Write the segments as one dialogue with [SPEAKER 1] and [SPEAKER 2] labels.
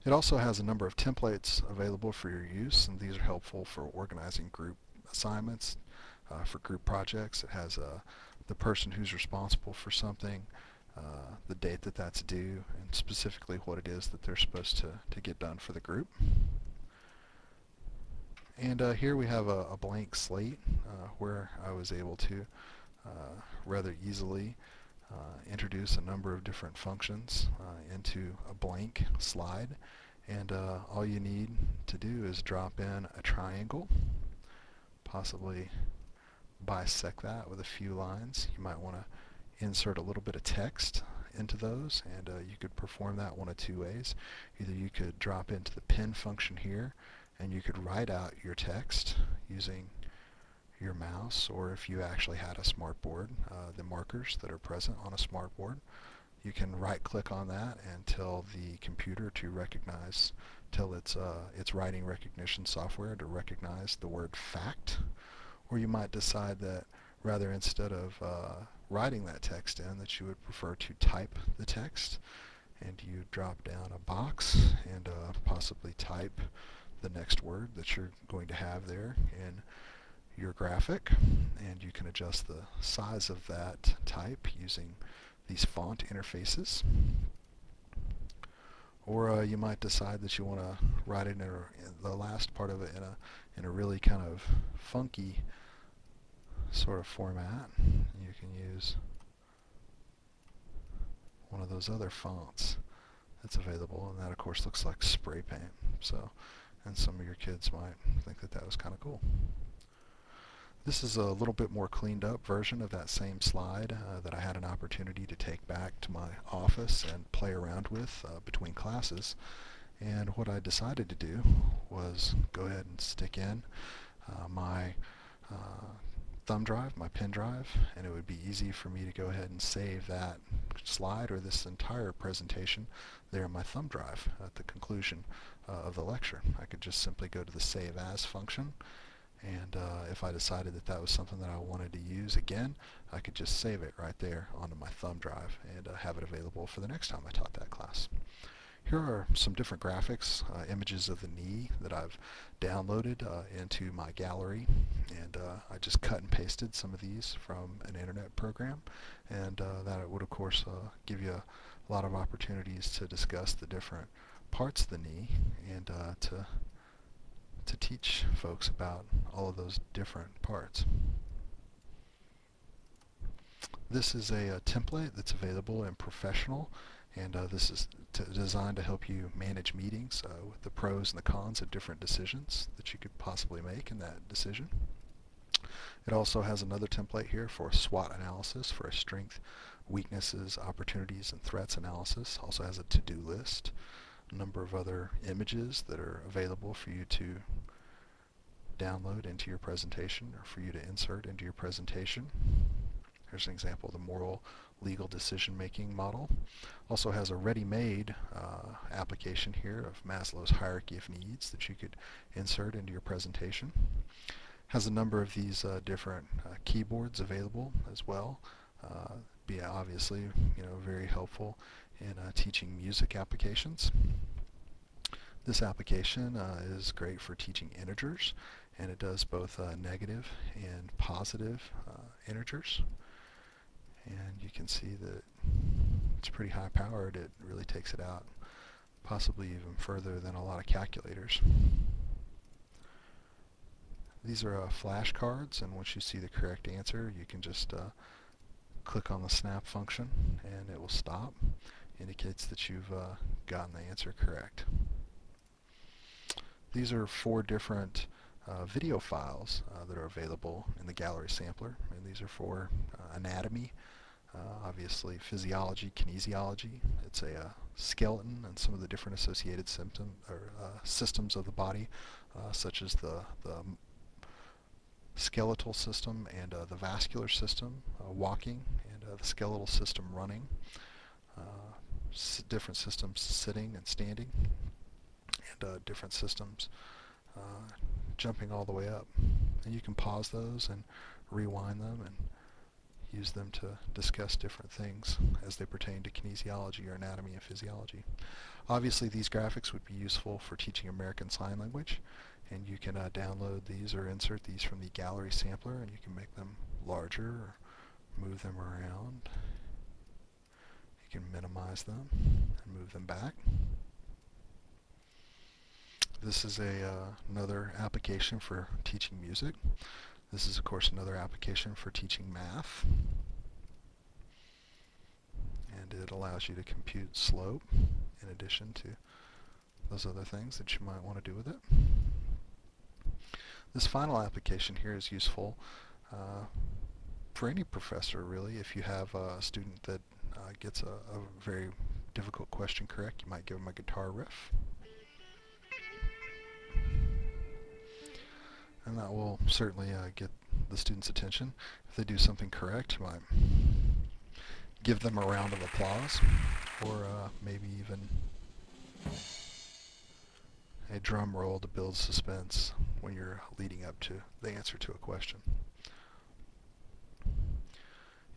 [SPEAKER 1] It also has a number of templates available for your use, and these are helpful for organizing group assignments, for group projects. It has the person who's responsible for something, the date that that's due, and specifically what it is that they're supposed to get done for the group. And here we have a blank slate where I was able to rather easily introduce a number of different functions into a blank slide. And all you need to do is drop in a triangle, possibly bisect that with a few lines. You might want to insert a little bit of text into those, and you could perform that one of two ways. Either you could drop into the pen function here, and you could write out your text using your mouse, or if you actually had a smartboard, the markers that are present on a smartboard, you can right click on that and tell the computer to recognize, tell its writing recognition software to recognize the word fact. Or you might decide that rather, instead of writing that text in, that you would prefer to type the text, and you drop down a box and possibly type the next word that you're going to have there in your graphic, and you can adjust the size of that type using these font interfaces. Or you might decide that you want to write it in the last part of it in a really kind of funky sort of format. You can use one of those other fonts that's available, and that of course looks like spray paint. So, and some of your kids might think that that was kind of cool. This is a little bit more cleaned up version of that same slide that I had an opportunity to take back to my office and play around with between classes. And what I decided to do was go ahead and stick in my thumb drive, my pen drive, and it would be easy for me to go ahead and save that slide or this entire presentation there in my thumb drive at the conclusion of the lecture. I could just simply go to the Save As function, and if I decided that that was something that I wanted to use again, I could just save it right there onto my thumb drive and have it available for the next time I taught that class. Here are some different graphics, images of the knee that I've downloaded into my gallery, and I just cut and pasted some of these from an internet program, and that would of course give you a lot of opportunities to discuss the different parts of the knee and to teach folks about all of those different parts. This is a template that's available in Professional, and this is designed to help you manage meetings with the pros and the cons of different decisions that you could possibly make in that decision. It also has another template here for a SWOT analysis, for a strength, weaknesses, opportunities, and threats analysis. Also has a to-do list, a number of other images that are available for you to download into your presentation or for you to insert into your presentation. Here's an example of the moral legal decision-making model. Also has a ready-made application here of Maslow's hierarchy of needs that you could insert into your presentation. Has a number of these different keyboards available as well. Be obviously, very helpful in teaching music applications. This application is great for teaching integers, and it does both negative and positive integers. And you can see that it's pretty high powered. It really takes it out possibly even further than a lot of calculators. These are flashcards, and once you see the correct answer, you can just click on the snap function and it will stop. Indicates that you've gotten the answer correct. These are 4 different video files that are available in the gallery sampler, and these are for anatomy, obviously physiology, kinesiology. It's a skeleton and some of the different associated systems of the body, such as the skeletal system and the vascular system, walking, and the skeletal system running, different systems sitting and standing, and different systems jumping all the way up. And you can pause those and rewind them, and use them to discuss different things as they pertain to kinesiology or anatomy and physiology. Obviously, these graphics would be useful for teaching American Sign Language, and you can download these or insert these from the gallery sampler, and you can make them larger or move them around. You can minimize them and move them back. This is another application for teaching music. This is, of course, another application for teaching math. And it allows you to compute slope in addition to those other things that you might want to do with it. This final application here is useful for any professor, really. If you have a student that gets a very difficult question correct, you might give them a guitar riff. And that will certainly get the student's attention. If they do something correct, you might give them a round of applause, or maybe even a drum roll to build suspense when you're leading up to the answer to a question.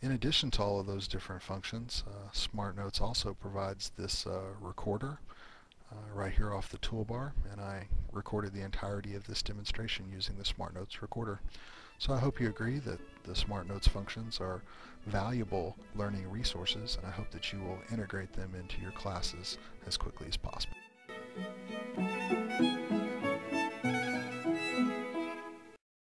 [SPEAKER 1] In addition to all of those different functions, SmartNotes also provides this recorder right here off the toolbar, and I recorded the entirety of this demonstration using the SmartNotes recorder. So I hope you agree that the SmartNotes functions are valuable learning resources, and I hope that you will integrate them into your classes as quickly as possible.